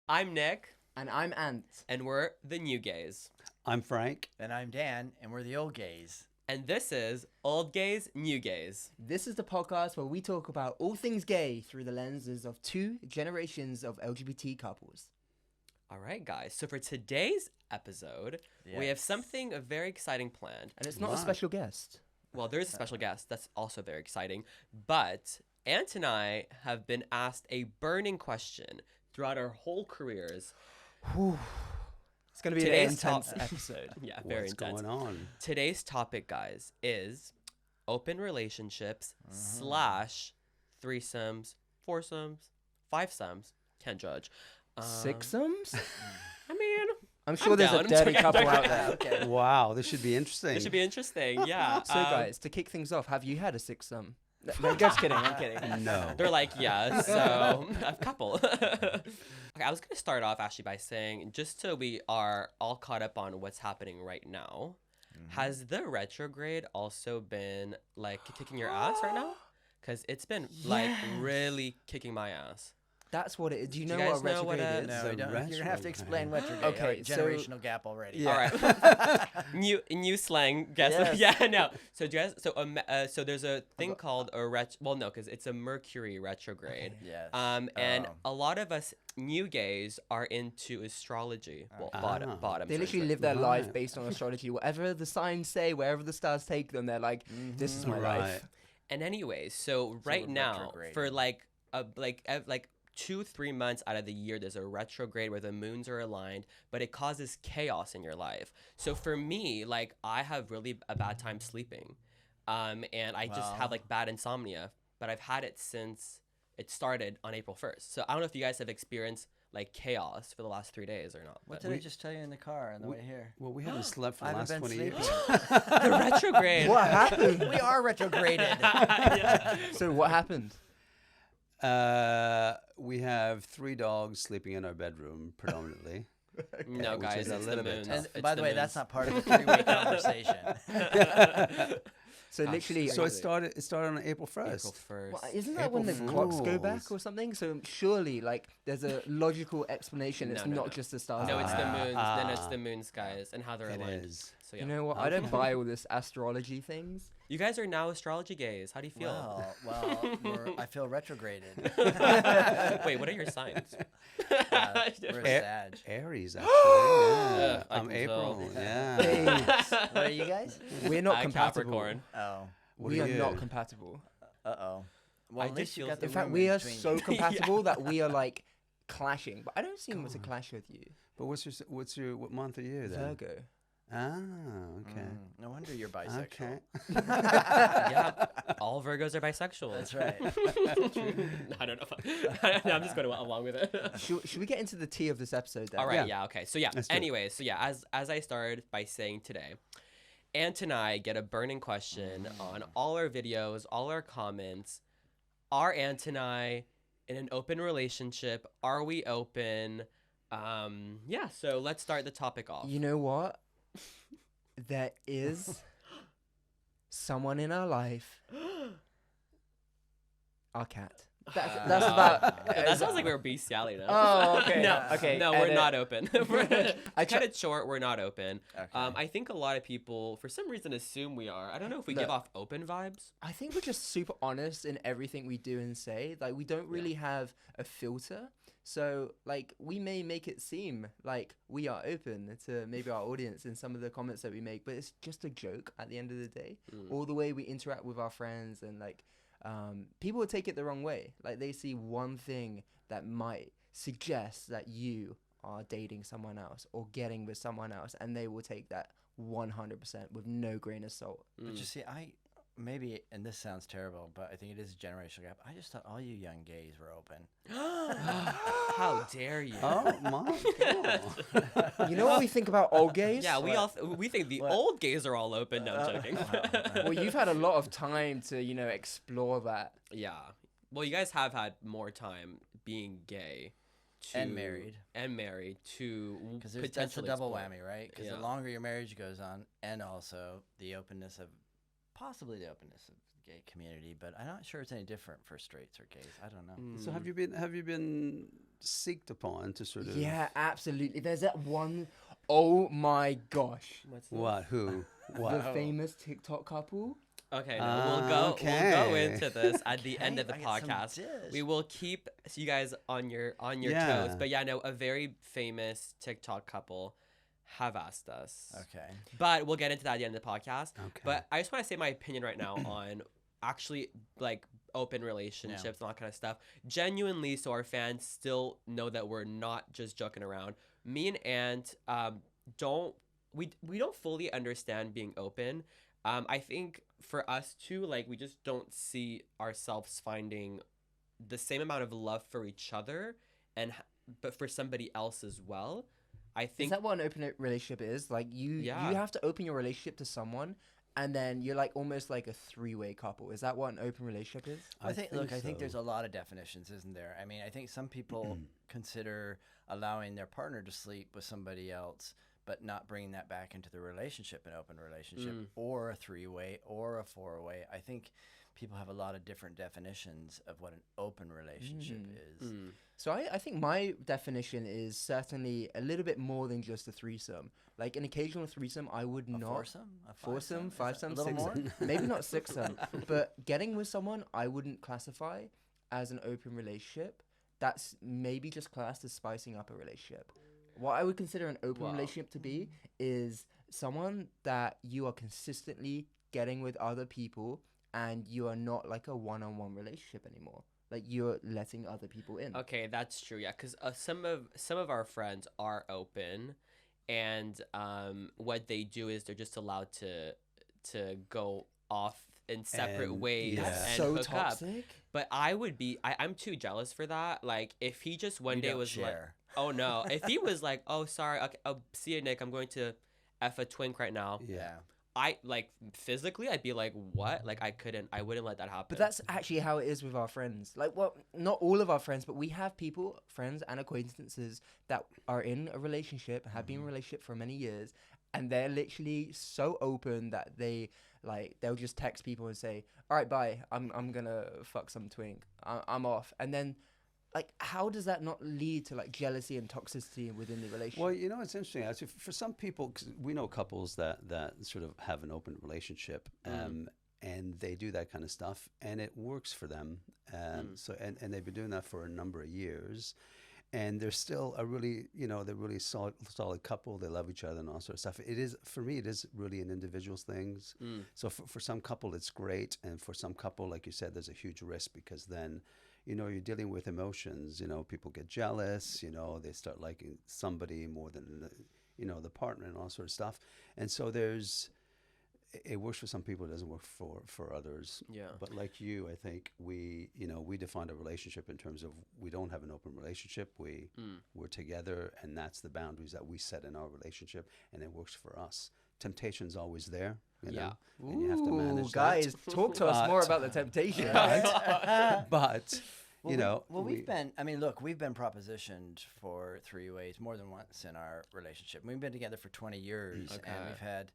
I'm Nick, And I'm Ant. and we're the New Gays. I'm Frank. And I'm Dan, and we're the old gays. And this is Old Gays, New Gays. This is the podcast where we talk about all things gay through the lenses of two generations of LGBT couples. All right, guys. So for today's episode, we have something very exciting planned. And it's not a special guest. Well, there is a special guest. That's also very exciting. But Ant and I have been asked a burning question throughout our whole careers. Whew. It's going to be Today's an intense episode. Yeah, very What's intense. going on? Today's topic, guys, is open relationships / threesomes, foursomes, fivesomes. Can't judge. Sixsomes? I mean, I'm sure there's down. a dirty I'm couple joking. out there. Okay. Wow, this should be interesting. it should be interesting. Yeah. So, guys, to kick things off, have you had a sixsome? No, just kidding. I'm kidding. No. They're like, yeah, so a couple. Okay, I was going to start off actually by saying, just so we are all caught up on what's happening right now, has the retrograde also been like kicking your ass right now? Because it's been like really kicking my ass. That's what it is. Do you Do know you what guys a know what retrograde is? No, The we don't. You're going to have to explain retrograde. retrograde. Okay, so- Generational gap already. Yeah. All right. new slang, guess. Yes. Yeah, no. So do you guys, so there's a thing called a because it's a Mercury retrograde. Yes. And Oh. a lot of us new gays are into astrology. Well, bottom. They literally live their life based on astrology. Whatever the signs say, wherever the stars take them, they're like, this is my Right. life. And anyways, so right we're now retrograding. for like 2-3 months out of the year, there's a retrograde where the moons are aligned, but it causes chaos in your life. So for me, like I have really a bad time sleeping, and I just have like bad insomnia. But I've had it since it started on April 1st. So I don't know if you guys have experienced like chaos for the last 3 days or not. What but- did I just tell you in the car on the way here? Well, we haven't slept for I the haven't last been 20 sleeping. years. The retrograde. What happened? We are retrograded. So what happened? We have 3 dogs sleeping in our bedroom predominantly. No, which guys, is a it's the little bit moons. tough. And It's by the way, moons. that's not part of the three-way conversation. So literally, So it started on April 1st. April 1st. well, isn't that when the April clocks go Fools. back or something? So surely, like, there's a logical explanation. It's No. not just the stars. No, it's the Ah. moons. Then it's the moons, guys, and how they're It aligned. is. So yeah. You know what? I don't buy all this astrology things. You guys are now astrology gays. How do you feel? Well, I feel retrograded. Wait, what are your signs? We're Sag. Aries, actually. Yeah. I I'm can April. tell. Yeah. Babes, What are you guys? we're not compatible. Capricorn. Oh. What We are are you? not compatible. Uh-oh. Well, I at did least you feel- got the In fact, room we in are between so you. compatible that we are like clashing. But I don't see what's a clash with you. But what month are you then? Virgo. Ah, okay. No wonder you're bisexual. Okay. Yeah, all Virgos are bisexual. That's right. I don't know. I'm just going along with it. Should we get into the tea of this episode then? All right. Yeah. Yeah. Okay. So yeah. Let's do it. Anyways, so yeah, as I started by saying today, Ant and I get a burning question on all our videos, all our comments. Are Ant and I in an open relationship? Are we open? Yeah. So let's start the topic off. You know what? There is someone in our life. Our cat. That's about. That sounds like we're bestiality now. Oh, okay. No, Okay, no, we're edit. not open. I Cut it short. We're not open. Okay. I think a lot of people, for some reason, assume we are. I don't know if we give Look. off open vibes. I think we're just super honest in everything we do and say. Like, we don't really have a filter. So, like, we may make it seem like we are open to maybe our audience in some of the comments that we make, but it's just a joke at the end of the day. All the way we interact with our friends and, like, people will take it the wrong way. Like, they see one thing that might suggest that you are dating someone else or getting with someone else, and they will take that 100% with no grain of salt. But you see, maybe, and this sounds terrible, but I think it is a generational gap. I just thought all you young gays were open. How dare you? Oh my God. You know what we think about old gays? Yeah, we think the What? old gays are all open. No, I'm joking. Well, you've had a lot of time to, explore that. Yeah. Well, you guys have had more time being gay. And married. To Because that's a potentially double explore. whammy, right? Because Yeah. the longer your marriage goes on, and also the openness of, possibly the openness of gay community, but I'm not sure it's any different for straights or gays. I don't know. So have you been seeked upon to sort of Yeah, absolutely. There's that one, oh my gosh. What's what who The what famous TikTok couple. Okay, no, we'll go Okay. into this at the end of the Okay, I got some podcast. dish. We will keep you guys on your toes. Yeah. But yeah, no, a very famous TikTok couple have asked us. Okay. But we'll get into that at the end of the podcast. Okay. But I just want to say my opinion right now on actually like open relationships and all that kind of stuff. Genuinely, so our fans still know that we're not just joking around. Me and Ant don't fully understand being open. I think for us too, like we just don't see ourselves finding the same amount of love for each other, but for somebody else as well. I Is think that what an open relationship is? Like you Yeah. have to open your relationship to someone, and then you're like almost like a three-way couple. Is that what an open relationship is? I think I think so. there's a lot of definitions, isn't there? I mean, I think some people consider allowing their partner to sleep with somebody else, but not bringing that back into the relationship, an open relationship, or a three-way, or a four-way. I think people have a lot of different definitions of what an open relationship is. So I think my definition is certainly a little bit more than just a threesome. Like an occasional threesome, I would A not. foursome? A Foursome, fivesome? fivesome, Is that a little more? sixsome. Maybe not sixsome, but getting with someone, I wouldn't classify as an open relationship. That's maybe just classed as spicing up a relationship. What I would consider an open Wow. relationship to be is someone that you are consistently getting with other people, and you are not like a one-on-one relationship anymore. Like you're letting other people in. Okay, that's true. Yeah, because some of our friends are open, and what they do is they're just allowed to go off in separate And- ways yeah. That's and so hook up. toxic. But I'm too jealous for that. Like if he just one You day don't was like, share. oh no, if he was like, oh sorry, okay, oh, see you, Nick, I'm going to F a twink right now. yeah. I like physically, I'd be like, what? Like I wouldn't let that happen. But that's actually how it is with our friends. Like, well, not all of our friends, but we have people, friends and acquaintances that are in a relationship, have been in a relationship for many years, and they're literally so open that they'll just text people and say, "All right, bye. I'm gonna fuck some twink. I'm off." And then, like, how does that not lead to like jealousy and toxicity within the relationship? Well, you know, it's interesting. Actually, for some people, 'cause we know couples that sort of have an open relationship, and they do that kind of stuff, and it works for them. So, and they've been doing that for a number of years, and they're still a really, they're really solid couple. They love each other and all sort of stuff. It is, for me, it is really an individual's things. So for some couple, it's great, and for some couple, like you said, there's a huge risk because then, you're dealing with emotions. People get jealous. They start liking somebody more than the partner and all sort of stuff. And so it works for some people. It doesn't work for others. Yeah. But like you, I think we defined a relationship in terms of we don't have an open relationship. We're together, and that's the boundaries that we set in our relationship, and it works for us. Temptation's always there. Yeah. And you have to manage guys, that. talk to us more about the temptation. But we've been propositioned for three ways more than once in our relationship. We've been together for 20 years, Okay. and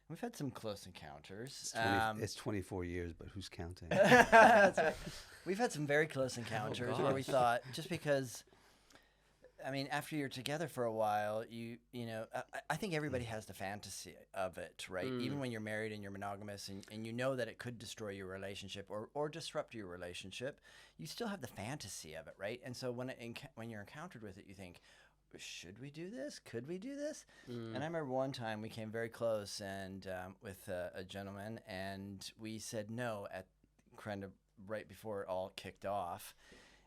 we've had some close encounters. It's 24 years, but who's counting? That's right. We've had some very close encounters where we gosh. thought, just because, I mean, after you're together for a while, I think everybody has the fantasy of it, right? Even when you're married and you're monogamous and you know that it could destroy your relationship or disrupt your relationship, you still have the fantasy of it, right? And so when you're encountered with it, you think, should we do this? Could we do this? And I remember one time we came very close and with a gentleman, and we said no at kind of right before it all kicked off.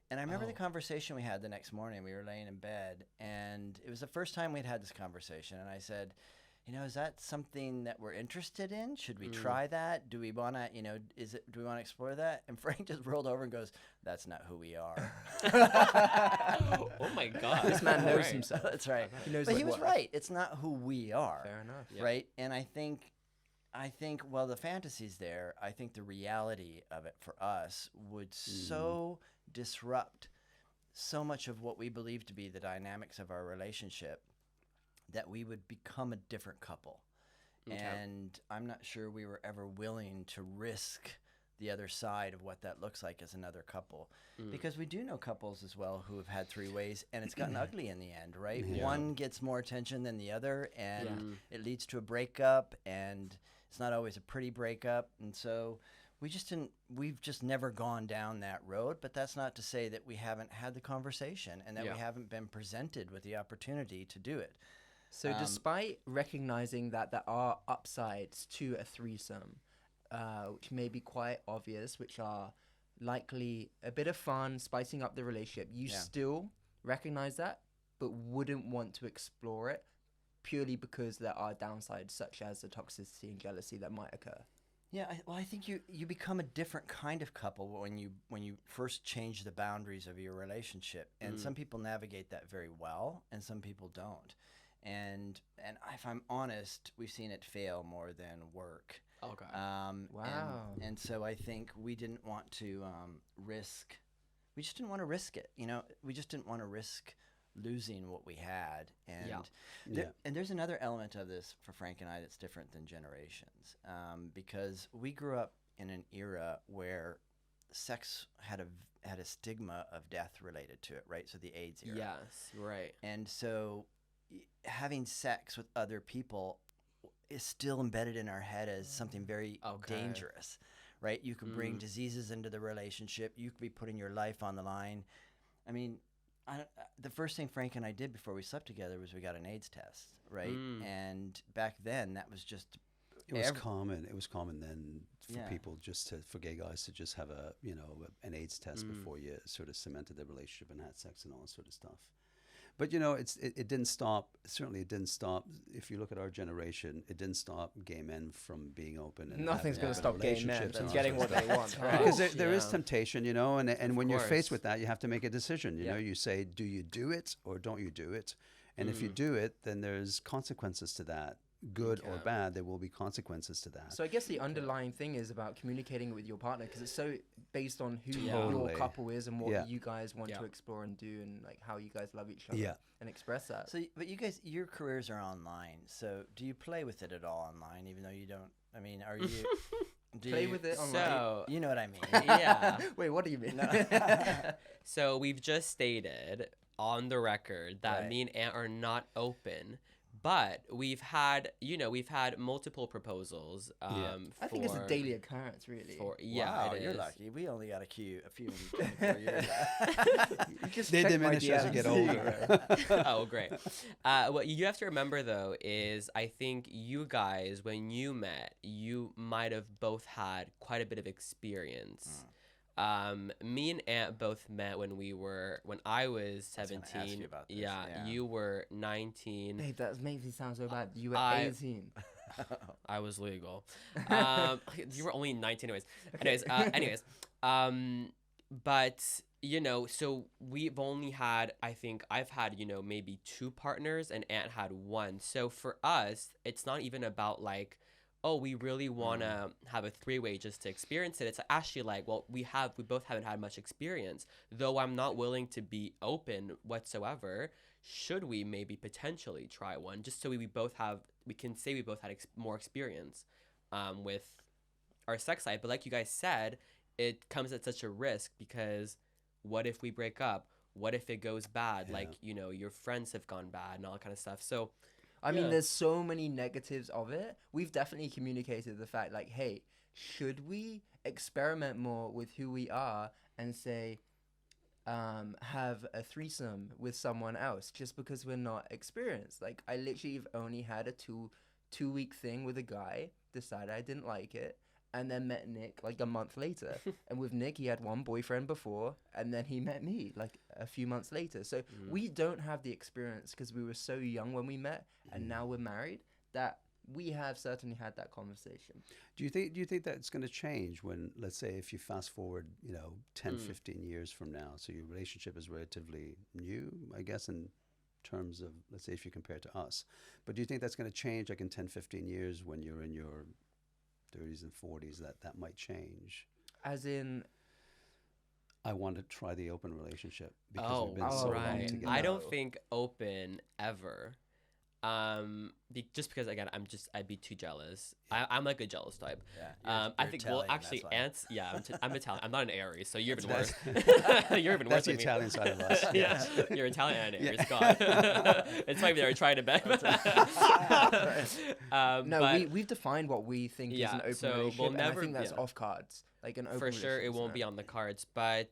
And I remember the conversation we had the next morning. We were laying in bed, and it was the first time we'd had this conversation. And I said, is that something that we're interested in? Should we try that? Do we want to, do we want to explore that? And Frank just rolled over and goes, "That's not who we are." Oh my god. This man knows Right. himself. That's right. He knows But his he was worth. right. It's not who we are. Fair enough. Yeah. Right? And I think while the fantasy's there, I think the reality of it for us would so disrupt so much of what we believe to be the dynamics of our relationship that we would become a different couple. Okay. And I'm not sure we were ever willing to risk the other side of what that looks like as another couple, because we do know couples as well who have had three ways and it's gotten ugly in the end, right? Yeah. One gets more attention than the other, and it leads to a breakup, and it's not always a pretty breakup. And so we've just never gone down that road. But that's not to say that we haven't had the conversation and that we haven't been presented with the opportunity to do it. So despite recognizing that there are upsides to a threesome, which may be quite obvious, which are likely a bit of fun, spicing up the relationship, you still recognize that, but wouldn't want to explore it purely because there are downsides such as the toxicity and jealousy that might occur. Yeah, I think you become a different kind of couple when you first change the boundaries of your relationship, and some people navigate that very well, and some people don't. And if I'm honest, we've seen it fail more than work. Okay. Wow. And so I think we didn't want to risk. We just didn't want to risk it. You know, we just didn't want to risk losing what we had. And and there's another element of this for Frank and I that's different than generations, because we grew up in an era where sex had a stigma of death related to it, right? So the AIDS era. Yes, right. And so having sex with other people is still embedded in our head as something very dangerous, right? You could bring diseases into the relationship. You could be putting your life on the line. I mean, the first thing Frank and I did before we slept together was we got an AIDS test, right? And back then, that was just it was common. It was common then for Yeah. people for gay guys to just have an AIDS test before you sort of cemented the relationship and had sex and all that sort of stuff. But it didn't stop. Certainly, it didn't stop. If you look at our generation, it didn't stop gay men from being open. And Nothing's going to stop gay men relationships from and getting all what that they want, right? because there is temptation, and when you're course. faced with that, you have to make a decision. You know, you say, do you do it or don't you do it? And if you do it, then there's consequences to that. Good or bad, there will be consequences to that. So I guess the underlying thing is about communicating with your partner, because it's so based on who your Totally. couple is and what Yeah. you guys want to explore and do, and like how you guys love each other and express that. So, but you guys, your careers are online. So, do you play with it at all online, even though you don't? I mean, are you Play with it online. So You know what I mean? yeah. Wait, what do you mean? So we've just stated on the record that Right. me and Ant are not open, but we've had multiple proposals. I think it's a daily occurrence, really. Wow, it you're is. lucky. We only got a few in 24 years. You just They check my diminish as you get DMs. older. Oh, great. What you have to remember, though, is I think you guys, when you met, you might have both had quite a bit of experience. Me and Ant both met when I was I was gonna 17. ask you about this, Yeah, yeah. you were 19. Babe, that makes me sound so bad. You were I- 18. I was legal. You were only 19 anyways. But so we've only had, I think I've had, maybe 2 partners and Ant had 1. So for us, it's not even about like, oh, we really want to have a 3-way just to experience it. It's actually like, well, we both haven't had much experience, though I'm not willing to be open whatsoever. Should we maybe potentially try one just so we can say we both had more experience with our sex life? But like you guys said, it comes at such a risk, because what if we break up? What if it goes bad? Yeah. Like, your friends have gone bad and all that kind of stuff. So I mean, there's so many negatives of it. We've definitely communicated the fact, like, hey, should we experiment more with who we are and say, have a threesome with someone else just because we're not experienced? Like, I literally have only had a two-week thing with a guy, decided I didn't like it, and then met Nick like a month later. And with Nick, he had one boyfriend before, and then he met me like a few months later. So we don't have the experience because we were so young when we met, and now we're married, that we have certainly had that conversation. Do you think that's going to change when, let's say, if you fast forward, 10, 15 years from now, so your relationship is relatively new, I guess, in terms of, let's say, if you compare it to us. But do you think that's going to change like in 10, 15 years when you're in your 30s and 40s, that might change? As in, I want to try the open relationship because we've been so long right. together. I don't think open ever. Just because again, I'd be too jealous. I'm like a jealous type. Yeah, I you're think Italian, actually that's why. ants. Yeah, I'm Italian. I'm not an Aries, so you're even That's- worse. You're even worse That's the than me. Italian side of us. Yeah, you're Italian and Aries. Yeah. God, it's like they were trying to bet. No, but we've defined what we think is Yeah, an open so we'll relationship, and I never- think that's yeah. off cards. Like an open for sure, it relationship, won't be on the cards. But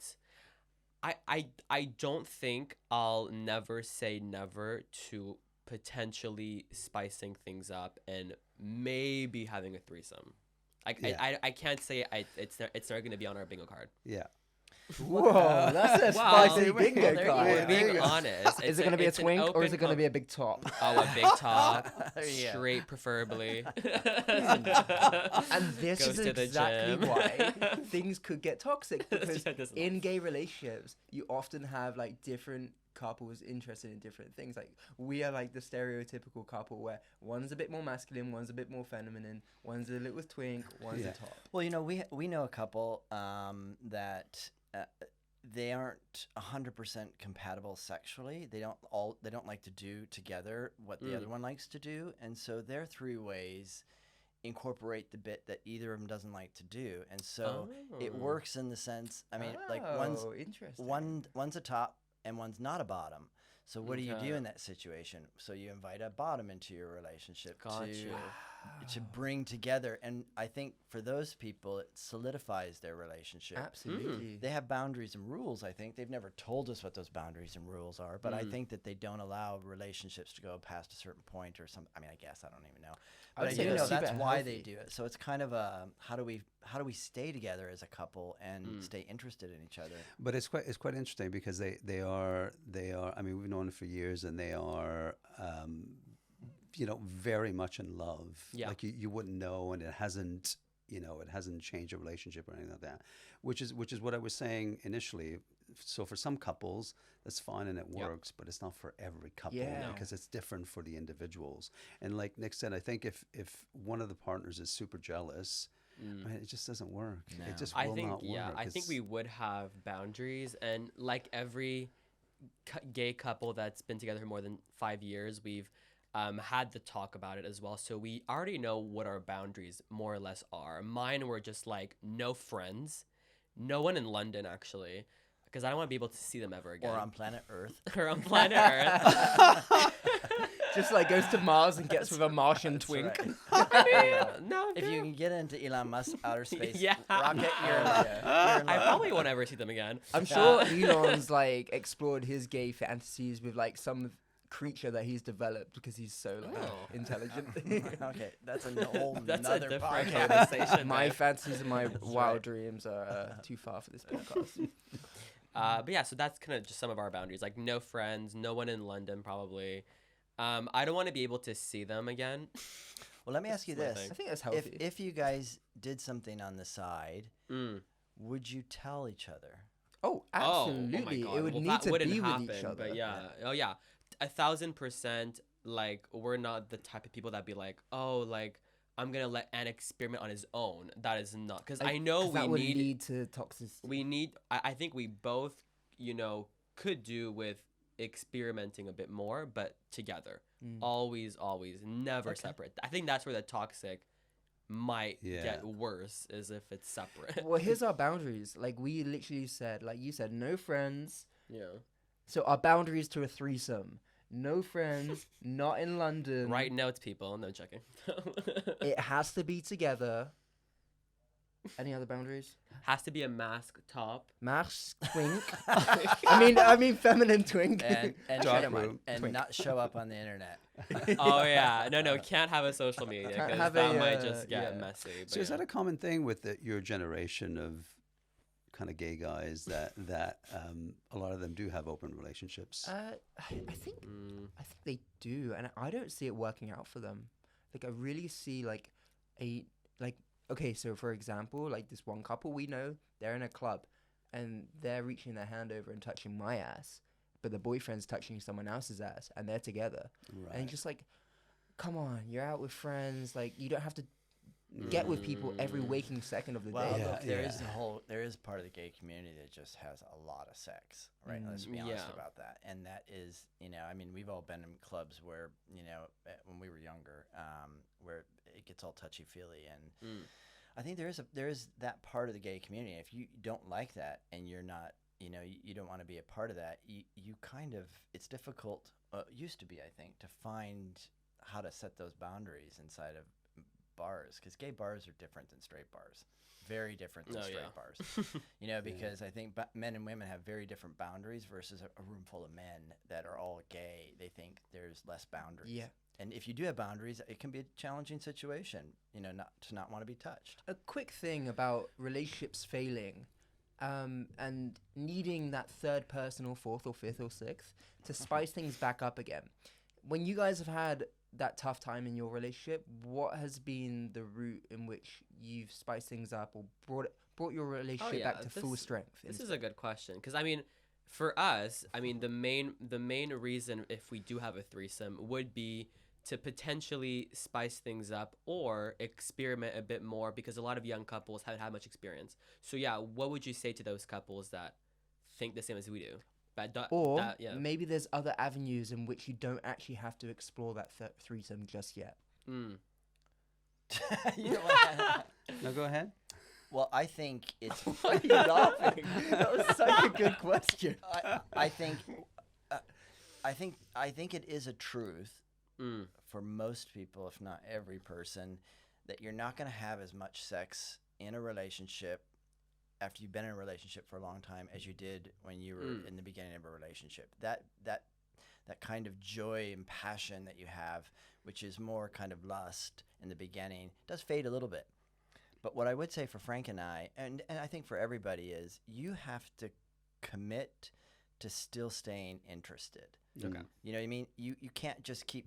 I don't think I'll never say never to potentially spicing things up and maybe having a threesome. Yeah. I can't say it's not going to be on our bingo card. Yeah. Whoa, that's a Wow. spicy Well, bingo there you card. go. We're being honest. Is it going to be a twink or is it going to be a big top? a big top, Yeah. straight preferably. And this Goes is to the exactly gym. why things could get toxic, because Yeah, this is in gay relationships, you often have like different couples interested in different things. Like we are like the stereotypical couple where one's a bit more masculine, one's a bit more feminine, one's a little twink, one's Yeah. a top. Well, you know, we know a couple that they aren't 100% compatible sexually. They don't like to do together what the other one likes to do, and so their three ways incorporate the bit that either of them doesn't like to do, and so it Oh. works in the sense. I mean, like Oh, interesting. one's a top and one's not a bottom. So what do you Okay. do in that situation? So you invite a bottom into your relationship Gotcha. to bring together, and I think for those people it solidifies their relationship. Absolutely. They have boundaries and rules. I think they've never told us what those boundaries and rules are, but I think that they don't allow relationships to go past a certain point or some. I mean, I guess I don't even know, I but would I say do that's know that's super why they healthy. do it. So it's kind of a how do we stay together as a couple and stay interested in each other? But it's quite interesting because they are I mean, we've known for years, and they are very much in love. Yeah. Like you wouldn't know, and it hasn't changed a relationship or anything like that. Which is what I was saying initially. So for some couples that's fine and it Yeah. works, but it's not for every couple Yeah. because it's different for the individuals. And like Nick said, I think if one of the partners is super jealous, right, it just doesn't work. No. It just I will think not work. I think we would have boundaries, and like every gay couple that's been together for more than 5 years, we've had the talk about it as well. So we already know what our boundaries more or less are. Mine were just like no friends, no one in London actually, because I don't want to be able to see them ever again. Or on planet Earth. Or on planet Earth. Just like goes to Mars and gets with a Martian twink. right. I mean, no, If you can get into Elon Musk's outer space Yeah. rocket, you're in Yeah. luck. I probably won't ever see them again. I'm sure Elon's like explored his gay fantasies with like some creature that he's developed because he's so like Oh. intelligent. Okay, that's a whole That's a nother different podcast. conversation. My man. fantasies and my wild right. dreams are too far for this podcast. But yeah, so that's kind of just some of our boundaries. Like no friends, no one in London probably. I don't want to be able to see them again. Well, let me ask you That's my this: thing. I think that's if healthy. if you guys did something on the side, Mm. would you tell each other? Oh, absolutely. Oh my God. It would Well, need that to wouldn't be happen, with each other. But yeah. Oh yeah. 1,000%. Like we're not the type of people that be like, oh, like I'm gonna let Anne experiment on his own. That is not because I know 'Cause that would we need. lead to toxicity. We need. I think we both, could do with experimenting a bit more, but together. Always, never Okay. separate. I think that's where the toxic might Yeah. get worse, is if it's separate. Well, here's our boundaries. Like we literally said, like you said, no friends. Yeah. So our boundaries to a threesome. No friends, not in London. Write notes, people. No checking. It has to be together. Any other boundaries? Has to be a mask top. Mask twink. I mean feminine twink. And Dark check- room. and Twink. not show up on the internet. Oh yeah, no, can't have a social media Can't because have that a, might just get yeah. messy. So but is yeah. that a common thing with your generation of kind of gay guys that a lot of them do have open relationships? I think Mm. they do, and I don't see it working out for them. Like I really see okay, so for example, like this one couple we know, they're in a club, and they're reaching their hand over and touching my ass, but the boyfriend's touching someone else's ass, and they're together, and Right. just like, come on, you're out with friends, like you don't have to get with people every waking second of the Well, day. look, Yeah. there is part of the gay community that just has a lot of sex, right? Let's be honest Yeah. about that. And that is, I mean, we've all been in clubs where, when we were younger, where it gets all touchy feely, and I think there is that part of the gay community. If you don't like that and you're not, you don't want to be a part of that, you kind of, it's difficult, used to be, I think, to find how to set those boundaries inside of bars, because gay bars are different than straight bars, very different than straight bars. Because I think men and women have very different boundaries versus a room full of men that are all gay. They think there's less boundaries. Yeah. And if you do have boundaries, it can be a challenging situation, not want to be touched. A quick thing about relationships failing, and needing that third person or fourth or fifth or sixth to spice things back up again. When you guys have had that tough time in your relationship, what has been the route in which you've spiced things up or brought your relationship back to full strength? This is a good question, because I mean, for us, I mean, the main reason if we do have a threesome would be to potentially spice things up or experiment a bit more, because a lot of young couples haven't had much experience. So yeah, what would you say to those couples that think the same as we do? Maybe there's other avenues in which you don't actually have to explore that threesome just yet. You No, go ahead. Well, I think it's. Why are you laughing? That was such a good question. I think it is a truth for most people, if not every person, that you're not going to have as much sex in a relationship after you've been in a relationship for a long time as you did when you were in the beginning of a relationship. That kind of joy and passion that you have, which is more kind of lust in the beginning, does fade a little bit. But what I would say for Frank and I, and I think for everybody, is you have to commit to still staying interested. Okay. You know what I mean? You can't just keep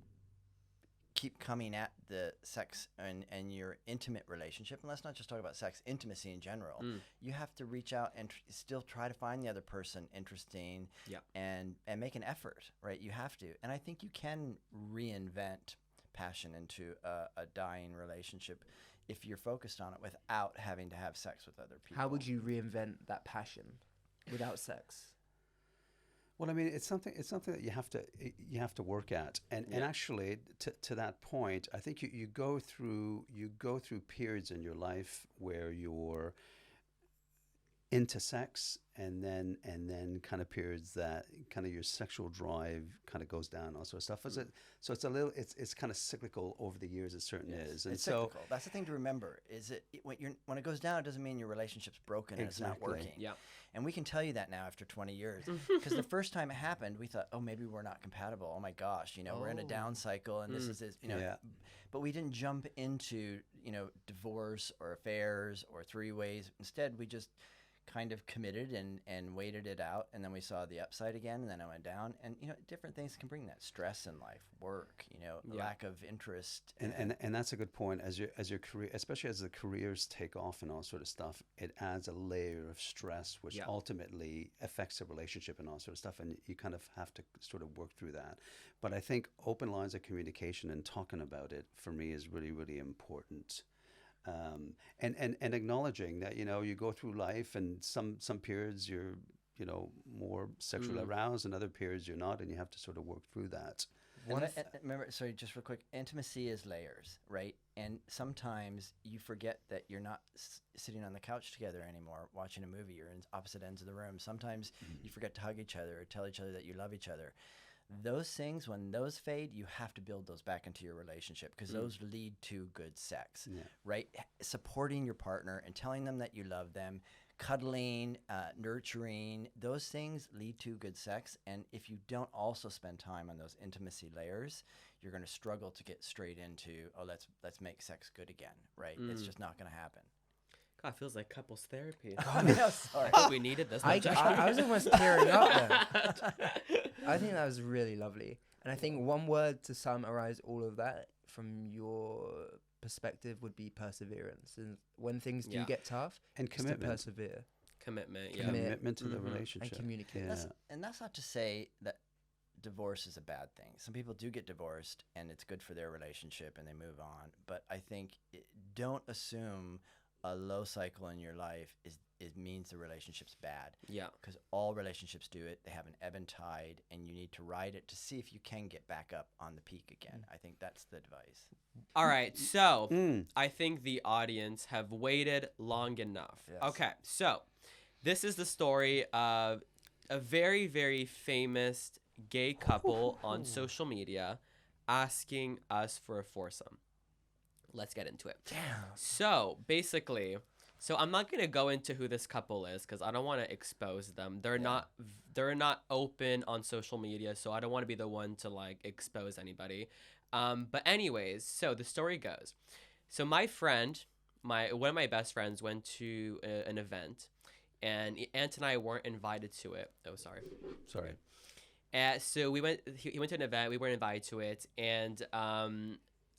coming at the sex and your intimate relationship, and let's not just talk about sex, intimacy in general. You have to reach out and still try to find the other person interesting, and make an effort, right? You have to. And I think you can reinvent passion into a dying relationship if you're focused on it without having to have sex with other people. How would you reinvent that passion without sex? Well, I mean, it's something that you have to work at, and actually, to that point, I think you go through periods in your life where you're into sex, and then kind of periods that kind of your sexual drive kind of goes down, all sort of stuff. So it's kind of cyclical over the years. It certainly is, and it's cyclical. That's the thing to remember. Is when it goes down, it doesn't mean your relationship's broken and it's not working. Yeah. And we can tell you that now after 20 years, because the first time it happened, we thought, oh, maybe we're not compatible. Oh my gosh, we're in a down cycle, and this is But we didn't jump into divorce or affairs or three-ways. Instead, we just kind of committed and waited it out, and then we saw the upside again, and then it went down. And different things can bring that: stress in life, work, lack of interest. And that's a good point. As your career, especially as the careers take off and all sort of stuff, it adds a layer of stress, which ultimately affects the relationship and all sort of stuff. And you kind of have to sort of work through that. But I think open lines of communication and talking about it for me is really, really important. And acknowledging that you go through life, and some periods you're more sexually aroused, and other periods you're not, and you have to sort of work through that. Remember, sorry, just real quick, intimacy is layers, right? And sometimes you forget that you're not sitting on the couch together anymore watching a movie. You're in opposite ends of the room. Sometimes you forget to hug each other or tell each other that you love each other. Those things, when those fade, you have to build those back into your relationship, because those lead to good sex, right? Supporting your partner and telling them that you love them, cuddling, nurturing, those things lead to good sex. And if you don't also spend time on those intimacy layers, you're going to struggle to get straight into, let's make sex good again, right? It's just not going to happen. God, it feels like couples therapy. Sorry. I hope we needed this. I was almost tearing up then. I think that was really lovely. And I think one word to summarize all of that from your perspective would be perseverance. And when things do get tough, and commitment. To persevere. Commitment to the relationship. And communicate. Yeah. And that's not to say that divorce is a bad thing. Some people do get divorced, and it's good for their relationship, and they move on. But I think don't assume a low cycle in your life means the relationship's bad. Yeah. Because all relationships do it. They have an ebb and tide, and you need to ride it to see if you can get back up on the peak again. I think that's the advice. All right, so I think the audience have waited long enough. Yes. Okay, so this is the story of a very, very famous gay couple on social media asking us for a foursome. Let's get into it. Damn. So basically, I'm not gonna go into who this couple is because I don't want to expose them. They're not open on social media, so I don't want to be the one to like expose anybody. But anyways, so the story goes. So my friend, one of my best friends, went to an event, and Ant and I weren't invited to it. Oh, sorry. So we went. He went to an event. We weren't invited to it, and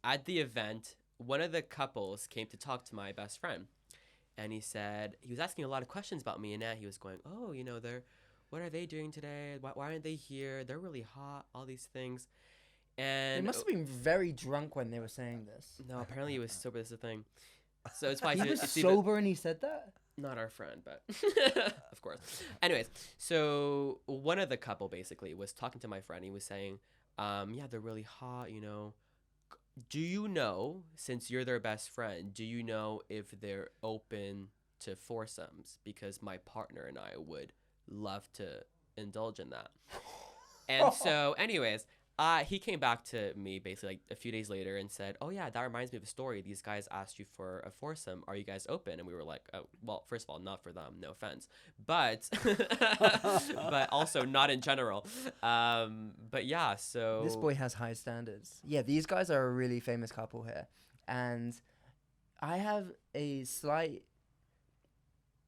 at the event, one of the couples came to talk to my best friend, and he was asking a lot of questions about me and Ant. He was going, "Oh, what are they doing today? Why aren't they here? They're really hot. All these things." And They must have been very drunk when they were saying this. no, apparently he was sober. That's the thing. So it's why He was it's even- sober and he said that? not our friend, but of course. Anyways, so one of the couple basically was talking to my friend. He was saying, yeah, they're really hot, Do you know, since you're their best friend, do you know if they're open to foursomes? Because my partner and I would love to indulge in that. And so, anyways, he came back to me basically like a few days later and said, "Oh yeah, that reminds me of a story. These guys asked you for a foursome. Are you guys open?" And we were like, "Oh, well, first of all, not for them, no offense, but but also not in general." But yeah, so This boy has high standards. Yeah, these guys are a really famous couple here. And I have a slight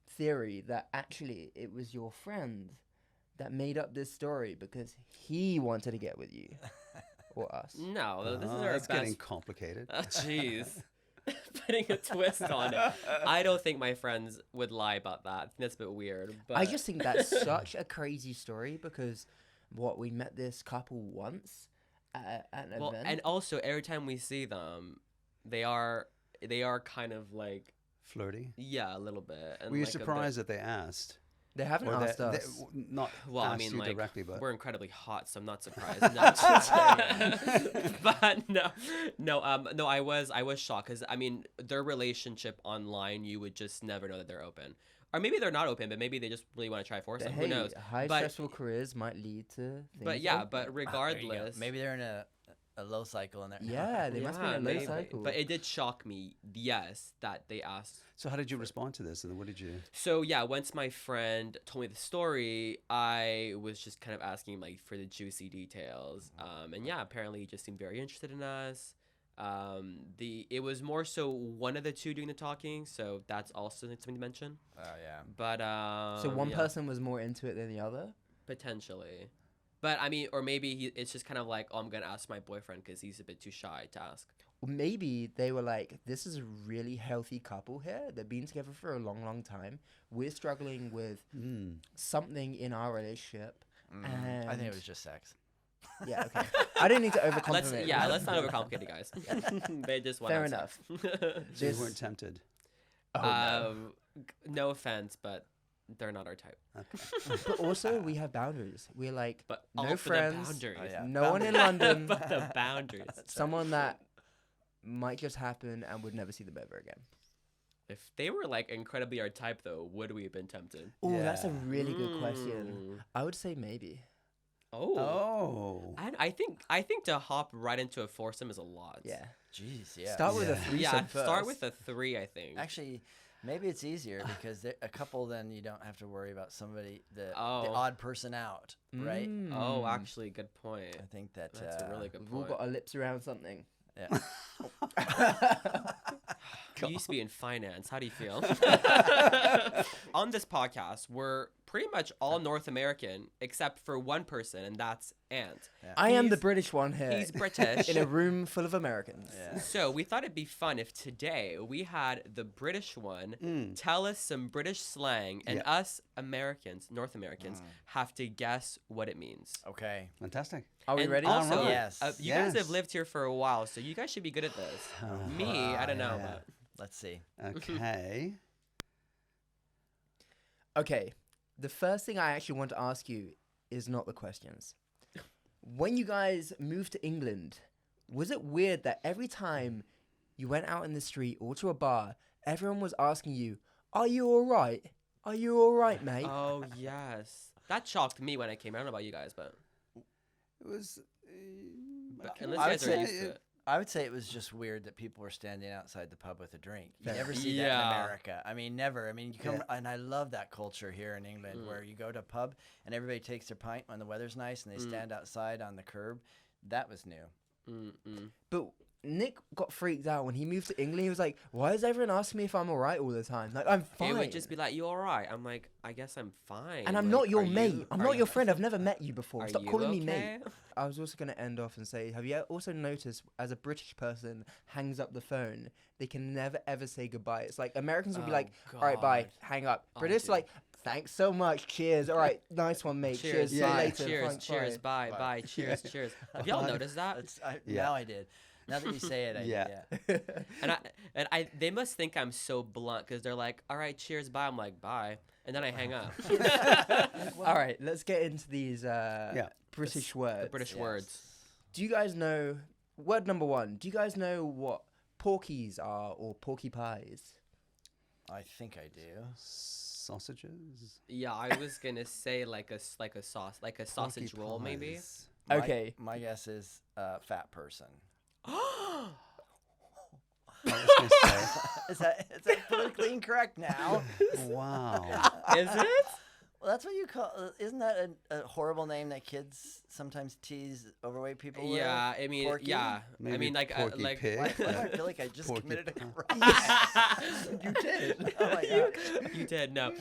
theory that actually it was your friend that made up this story because he wanted to get with you or us. No, this is our It's best. getting complicated. Oh, jeez. Putting a twist on it. I don't think my friends would lie about that. I think that's a bit weird. But I just think that's such a crazy story because we met this couple once at an event. and also every time we see them, they are kind of like Flirty. a little bit. And Were you like a bit- surprised that they asked? They haven't Or asked that- us. not Well, I asked mean, you like directly, but we're incredibly hot, so I'm not surprised. No, but no. I was shocked because I mean, their relationship online, you would just never know that they're open, or maybe they're not open, but maybe they just really want to try foursome. Hey, Who knows? high But- stressful careers might lead to things But yeah, like but that. There you go. regardless, Maybe they're in a low cycle in there. Yeah, they must be in a low maybe. cycle. But it did shock me, yes, that they asked. so how did you respond to this, and what did you? So yeah, once my friend told me the story, I was just kind of asking like for the juicy details. And yeah, apparently he just seemed very interested in us. It was more so one of the two doing the talking, so that's also something to mention. Oh yeah. But So one yeah, person was more into it than the other? potentially. But I mean, or maybe it's just kind of like, oh, I'm gonna ask my boyfriend because he's a bit too shy to ask. Or maybe they were like, this is a really healthy couple here. They've been together for a long, long time. We're struggling with something in our relationship. I think it And- was just sex. Yeah, okay. I don't need to Let's overcomplicate. let's not overcomplicate it, guys. They just want Fair to have enough. sex. So you This- weren't tempted. Oh, no. No offense, but they're not our type. But also, we have boundaries. We're like, But no all for friends, the boundaries. Oh, yeah. no one in London, But the boundaries. someone that might just happen and would never see them ever again. If they were like incredibly our type, though, would we have been tempted? Oh, that's a Yeah. really good question. I would say maybe. Oh. Oh. I think to hop right into a foursome is a lot. Yeah. Jeez, yeah. Start with a Yeah. threesome Yeah. first. Start with a 3, I think. Actually, maybe it's easier because a couple, then you don't have to worry about somebody, the Oh. odd person out, right? Oh, Mm. actually, good point. I think that That's a really good We've all point. got our lips around something. yeah. You used to be in finance. How do you feel? On this podcast, we're pretty much all North American except for one person, and that's Ant. I am the He's- British one here. He's British. in a room full of Americans. Yeah. So we thought it'd be fun if today we had the British one tell us some British slang, and Yeah. us Americans, North Americans, have to guess what it means. Okay. Fantastic. Are we And ready? Also, Alright. Yes. you guys have Yes. lived here for a while, so you guys should be good at this. Me, I don't know. yeah. But Let's see. Okay. Okay, the first thing I actually want to ask you is not the questions. When you guys moved to England, was it weird that every time you went out in the street or to a bar, everyone was asking you, "Are you all right? Are you all right, mate?" oh yes, that shocked me when I came. I don't know about you guys, but It was. unless I you would guys are say- used to it. I would say it was just weird that people were standing outside the pub with a drink. You Fair. never see that in Yeah. America. I mean, never. I mean, you come, Yeah. and I love that culture here in England where you go to a pub and everybody takes their pint when the weather's nice and they stand outside on the curb. That was new. Mm-mm. But Nick got freaked out when he moved to England. He was like, "Why is everyone asking me if I'm all right all the time? Like, I'm fine." It would just be like, "You all right?" I'm like, "I guess I'm fine." and I'm Like, not your are mate. you- I'm are not you- your friend. I've never met you before. Are Stop you calling me okay? mate. I was also going to end off and say, have you also noticed as a British person hangs up the phone, they can never ever say goodbye. It's like Americans will be Oh, like, "All right, bye, God. hang up." Oh, British dude. like, "Thanks so much, cheers. All right, nice one, mate. Cheers, see you later. cheers, thanks, cheers, bye." bye, cheers, cheers. Have y'all noticed that? Yeah. Now I did. Now that you say it, I Yeah. did. Yeah. And I, they must think I'm so blunt because they're like, "All right, cheers, bye." I'm like, "Bye," and then I hang up. All right, let's get into these British words. The British Yes. words. Do you guys know word number one? Do you guys know what porkies are or porky pies? I think I do. Sausages. Yeah, I was gonna say like a sauce, like a sausage Porky roll, maybe. pies. Okay. My guess is fat person. I was gonna say, Is that politically incorrect now? wow. Is it? Well, that's what you call. Isn't that a horrible name that kids sometimes tease overweight people with? Yeah, I mean, Porky? yeah. I Maybe mean, like, porky like. pig. Why do I feel like I just Porky committed a pie. crime? You did. Oh my god. You did no,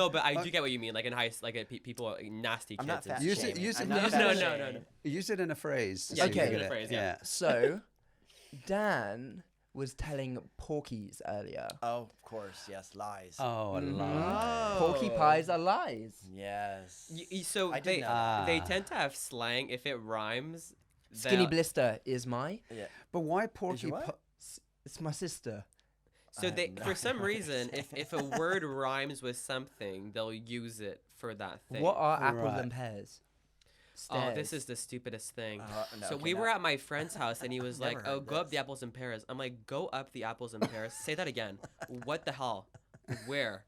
but I do get what you mean. Like in high, like people, nasty I'm kids. not fat and Use shit. it- use it- I'm not use fat it- no. shaming. Use it in a phrase. to Yeah, see if use you it in get a phrase, yeah. So, Dan was telling porkies earlier. Oh, of course. Yes, lies. Oh, a Mhm. lie. Porky pies are lies. Yes. So I did they know that. they tend to have slang if it rhymes. Skinny they'll- Blister is my. Yeah. But why porky? your what? It's my sister. So I they, have no for some idea what you're reason, saying. if a word rhymes with something, they'll use it for that thing. What are apples Right. and pears? Oh, this Stairs. is the stupidest thing. No, So okay, we now- were at my friend's house and he was like, Never "Oh, heard go up this. the apples and pears." I'm like, "Go up the apples and pears." Say that again. What the hell? Where?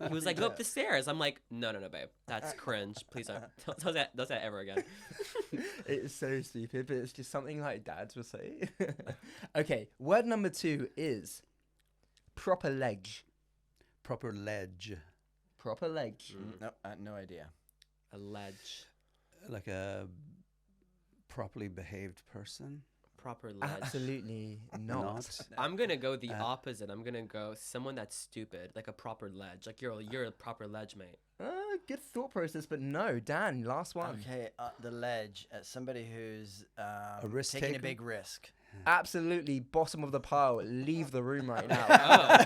He was like, "Go up the stairs." I'm like, "No, babe. That's cringe. Please don't say that ever again." It's so stupid, but it's just something like dads will say. Okay, word number 2 is proper ledge. Proper ledge, Proper ledge. No, no idea. A ledge. like a properly behaved person. Proper ledge. Absolutely not. I'm gonna go the opposite. I'm gonna go someone that's stupid, like a proper ledge. Like you're a proper ledge, mate. Good thought process, but no. Dan, last one. Okay, the ledge. Somebody who's risk taking taker? a big risk. Absolutely bottom of the pile. Leave the room right now. Oh,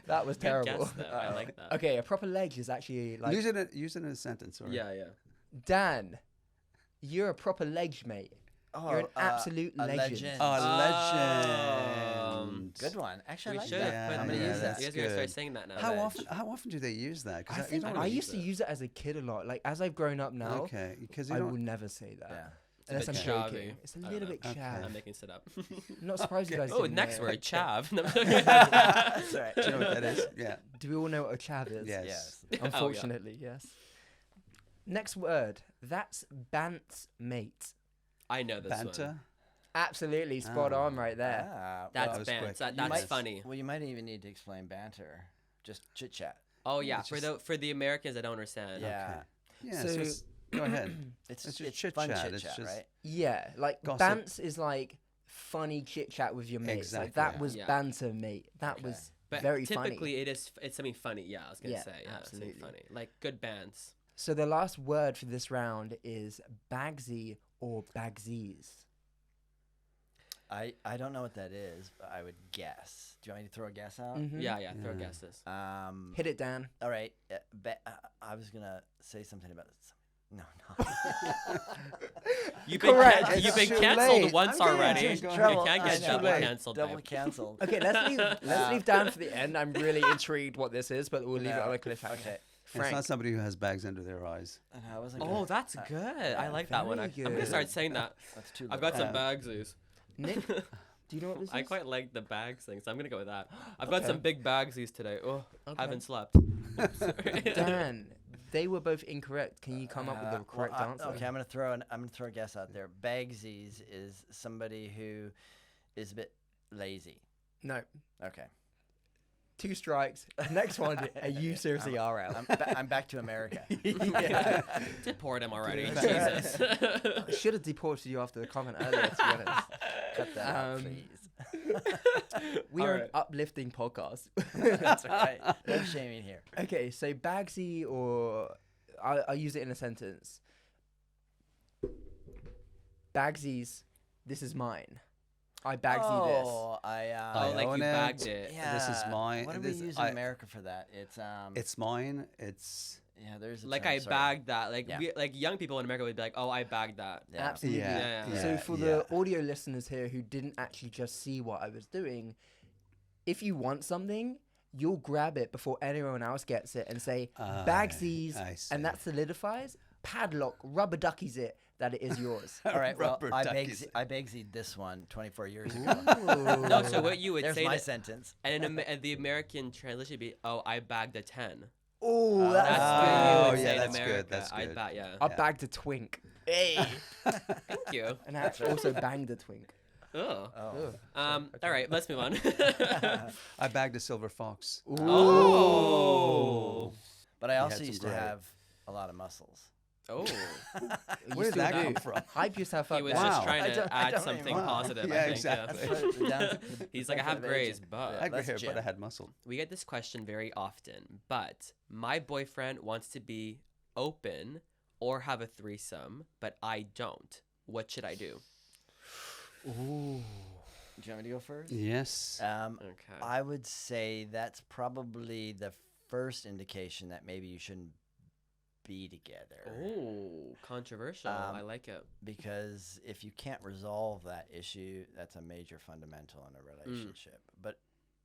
That was good terrible. guess, though. I like that. Okay, a proper ledge is actually like use it in a sentence. Or Yeah. Dan. You're a proper ledge, mate. Oh, You're an absolute a legend. Oh, Oh. legend. Good one. Actually, We I like should that. have put I'm gonna yeah, use that. that's You guys gotta start good. saying that now. How often do they use that? 'Cause I you think don't I really- used to use it as a kid a lot. Like as I've grown up now, Okay, because you I will don't. never say that. Yeah. Unless I'm bit joking. chavvy. It's a I don't little know. bit Okay. chav. I'm making shit up. I'm not surprised you guys. Oh, didn't next know. word, chav. No, That's right. Do you know what that is? Yeah. Do we all know what a chav is? Yes. Yes. Unfortunately, yes. Next word. That's bant's mate. I know this one. Banter. Absolutely spot Ah. on right there. That's that was bants. quick. That's You might- funny. Well, you might even need to explain banter. Just chit chat. Oh yeah, It's for the Americans that don't understand. Yeah. Yeah. So, So- go ahead. It's It's just just fun chit-chat, chit it's chat, just- right? Yeah, like Gossip. bants is like funny chit chat with your mates. Like Exactly. that was Yeah. banter, mate. That was But very typically funny. it's something funny. Yeah, I was gonna Yeah, say. Yeah, absolutely. something funny. Like good bands. So the last word for this round is bagsy or bagsies. I don't know what that is, but I would guess. Do you want me to throw a guess out? Mhm. Yeah, throw guesses. Hit it, Dan. All right. I was gonna say something about this. No. You've been, Correct. you've It's been too canceled late. once I'm getting already. into You trouble. can't I get know, double right. canceled. Double babe. canceled. Okay, let's leave Dan for the end. I'm really intrigued what this is, but we'll leave it on a cliffhanger. Okay. It's Frank. not somebody who has bags under their eyes. I wasn't Oh, gonna- that's good. I like that one. very I'm gonna good. start saying that. That's too. I've got some Yeah. bagsies. Nick, do you know what this is? I quite like the bags thing, so I'm gonna go with that. I've got Okay. some big bagsies today. Oh, Okay. I haven't slept. Dan, they were both incorrect. Can you come up with the correct answer? Okay, I'm gonna throw a guess out there. Bagsies is somebody who is a bit lazy. No. Okay. 2 strikes. Next one, you seriously are out. I'm back to America. Yeah. Deport him already. Dude. Jesus. I should have deported you after the comment earlier, to be honest. Cut that out, Um, please. We are an Alright. uplifting podcast. That's right. No shaming here. Okay, so bagsy or I'll use it in a sentence. Bagsies, this is mine. I bagsy this. Oh, Oh, I like own you it. bagged it. yeah. This is mine. What do we This- use in I- America for that? It's mine. It's yeah. There's a Like term, I sorry. bagged that. Like Yeah. like young people in America would be like, oh, I bagged that. Yeah. Absolutely. Yeah. So yeah, for yeah. the audio listeners here who didn't actually just see what I was doing, if you want something, you'll grab it before anyone else gets it and say bagsies, I see. and that solidifies, padlock, rubber duckies it that it is yours. All right. Well, Rubber I duckies. bagsied this one 24 years ago. No, so what you would There's say my to, sentence. and the American translation would be, oh, I bagged a 10. Oh, That's that's what you Oh, would yeah, say in that's good, America. that's I good. bet, yeah. I bagged a twink. Hey. Thank you. And I also banged a twink. Oh. Ugh. All right, let's move on. I bagged a silver fox. Oh. But I also some used to gray. have a lot of muscles. Oh. You Where did still that do. come from? Hype yourself up. He was Dan. just Wow. trying I to don't add even something know. positive, Yeah, I think. exactly. Yeah. That's right, down- He's like, I have Agent. grays, but I had gray That's hair, Jim. but I had muscle. we get this question very often. But my boyfriend wants to be open or have a threesome, but I don't. What should I do? Ooh. Do you want me to go first? Yes. Okay. I would say that's probably the first indication that maybe you shouldn't be together. Oh, controversial. I like it. Because if you can't resolve that issue, that's a major fundamental in a relationship. But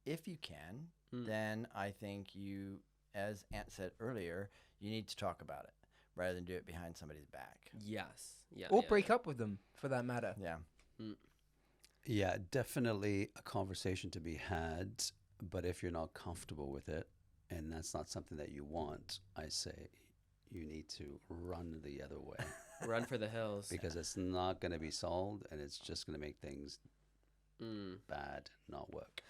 if you can, then I think you, as Ant said earlier, you need to talk about it rather than do it behind somebody's back. Yes. Yeah. Or yeah, break up with them, for that matter. Yeah. Yeah, definitely a conversation to be had. But if you're not comfortable with it, and that's not something that you want, I say you need to run the other way yeah. Run for the hills. because it's not going to be solved, and it's just going to make things bad, not work.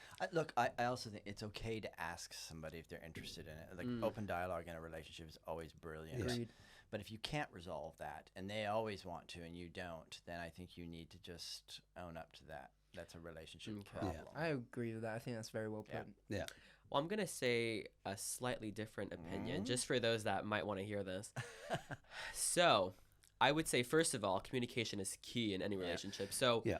I also think it's okay to ask somebody if they're interested in it. Like open dialogue in a relationship is always brilliant. Agreed. But if you can't resolve that and they always want to and you don't, then I think you need to just own up to that. That's a relationship problem. I agree with that. I think that's very well put. Yeah. Yeah. Well, I'm going to say a slightly different opinion, just for those that might want to hear this. So, I would say, first of all, communication is key in any relationship. So, Yeah.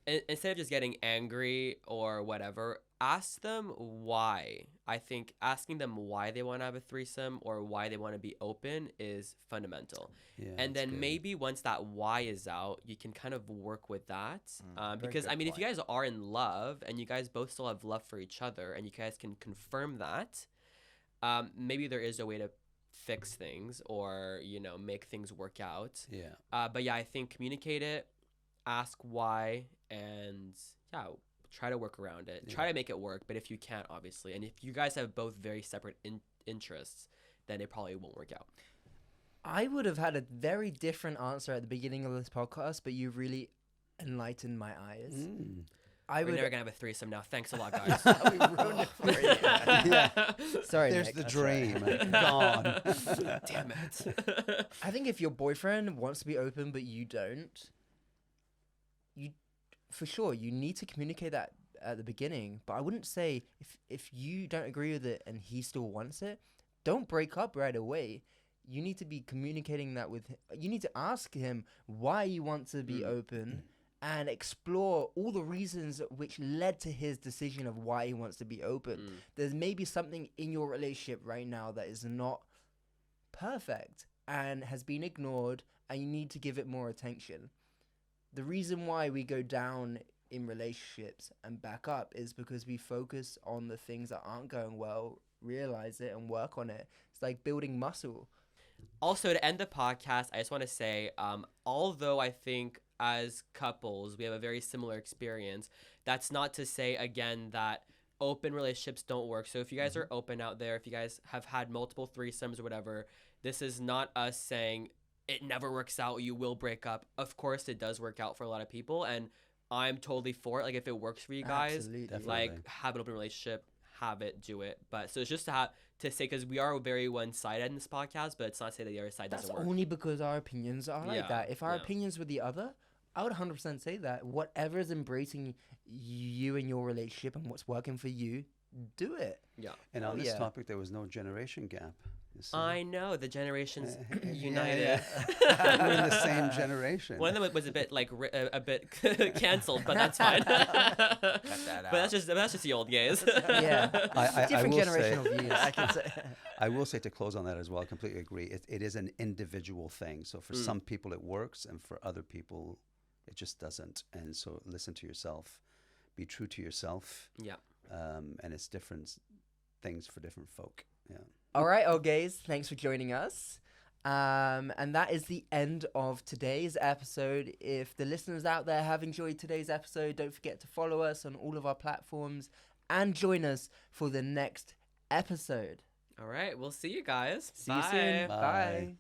Instead of just getting angry or whatever, ask them why. I think asking them why they want to have a threesome or why they want to be open is fundamental. Yeah, And that's then good. maybe once that why is out, you can kind of work with that. Very Because, good I mean, if you point. guys are in love and you guys both still have love for each other and you guys can confirm that, maybe there is a way to fix things or, make things work out. Yeah. But yeah, I think communicate it, ask why, and try to work around it. Try to make it work, but if you can't, obviously, and if you guys have both very separate interests, then it probably won't work out. I would have had a very different answer at the beginning of this podcast, but you really enlightened my eyes. I We're would. never gonna have a threesome now. Thanks a lot, guys. We ruined it for you. Yeah. Sorry, There's Nick. the That's dream right. gone. Damn it. I think if your boyfriend wants to be open but you don't, for sure you need to communicate that at the beginning. But I wouldn't say if you don't agree with it and he still wants it, don't break up right away. you need to be communicating that with him. You need to ask him why you want to be open and explore all the reasons which led to his decision of why he wants to be open. There's maybe something in your relationship right now that is not perfect and has been ignored, and you need to give it more attention. The reason why we go down in relationships and back up is because we focus on the things that aren't going well, realize it, and work on it. It's like building muscle. Also, to end the podcast, I just want to say, although I think as couples we have a very similar experience, that's not to say, again, that open relationships don't work. So if you guys are open out there, if you guys have had multiple threesomes or whatever, this is not us saying it never works out, you will break up. Of course, it does work out for a lot of people, and I'm totally for it. Like, if it works for you guys, Absolutely. like, have an open relationship, have it, do it. But so it's just to say, because we are very one-sided in this podcast, but it's not to say that the other side That's doesn't work. only because our opinions are like that. If our opinions were the other, I would 100% say that. Whatever is embracing you and your relationship and what's working for you, do it. Yeah. And on this topic, there was no generation gap. I know, the generations united. We're in the same generation. One of them was a bit a bit canceled, but that's fine. Cut that out. But that's just the old gays. Yeah. Different will generational say, views. I can say. I will say, to close on that as well, I completely agree. It is an individual thing. So for some people it works, and for other people it just doesn't. And so listen to yourself, be true to yourself. Yeah. And it's different things for different folk. Yeah. All right, old gays, thanks for joining us. And that is the end of today's episode. If the listeners out there have enjoyed today's episode, don't forget to follow us on all of our platforms and join us for the next episode. All right, we'll see you guys. See you soon. Bye. Bye.